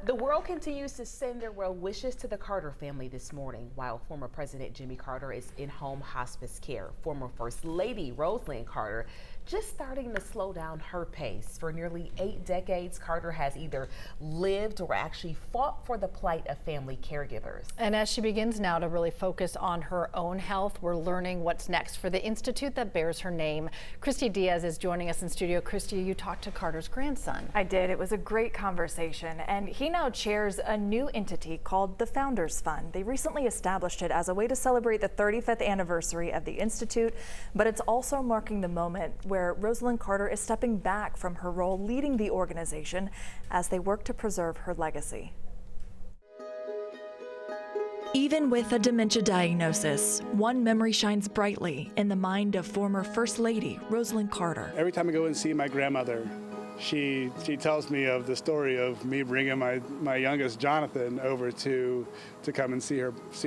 The world continues to send their well wishes to the Carter family this morning while former President Jimmy Carter is in home hospice care. Former First Lady Rosalynn Carter just starting to slow down her pace. For nearly 8 decades, Carter has either lived or actually fought for the plight of family caregivers. And as she begins now to really focus on her own health, we're learning what's next for the institute that bears her name. Christy Diaz is joining us in studio. Christy, you talked to Carter's grandson. I did. It was a great conversation, and he now chairs a new entity called the Founders Fund. They recently established it as a way to celebrate the 35th anniversary of the institute, but it's also marking the moment where Rosalynn Carter is stepping back from her role leading the organization as they work to preserve her legacy. Even with a dementia diagnosis, one memory shines brightly in the mind of former First Lady Rosalynn Carter. Every time I go and see my grandmother, she tells me of the story of me bringing my youngest Jonathan over to come and see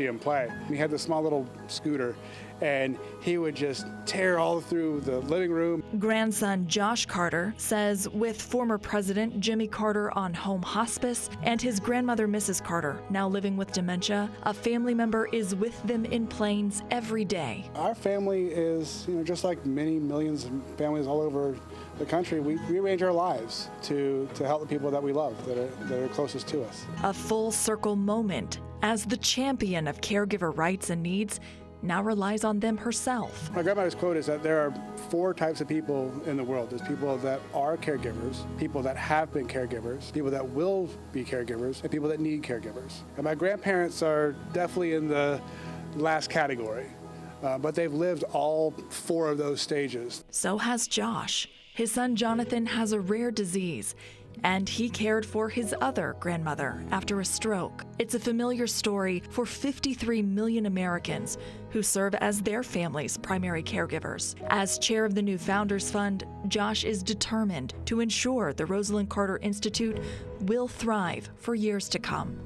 him play. He had this small little scooter, and he would just tear all through the living room. Grandson Josh Carter says with former President Jimmy Carter on home hospice and his grandmother Mrs. Carter now living with dementia, a family member is with them in planes every day. Our family is, just like many millions of families all over the country, we rearrange our lives to help the people that we love, that are closest to us. A full circle moment as the champion of caregiver rights and needs now relies on them herself. My grandmother's quote is that there are 4 types of people in the world. There's people that are caregivers, people that have been caregivers, people that will be caregivers, and people that need caregivers. And my grandparents are definitely in the last category, but they've lived all 4 of those stages. So has Josh. His son Jonathan has a rare disease, and he cared for his other grandmother after a stroke. It's a familiar story for 53 million Americans who serve as their family's primary caregivers. As chair of the new Founders Fund, Josh is determined to ensure the Rosalynn Carter Institute will thrive for years to come.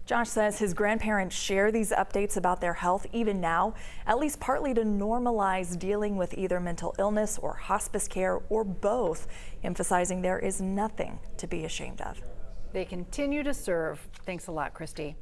Josh says his grandparents share these updates about their health even now, at least partly to normalize dealing with either mental illness or hospice care or both, emphasizing there is nothing to be ashamed of. They continue to serve. Thanks a lot, Christy.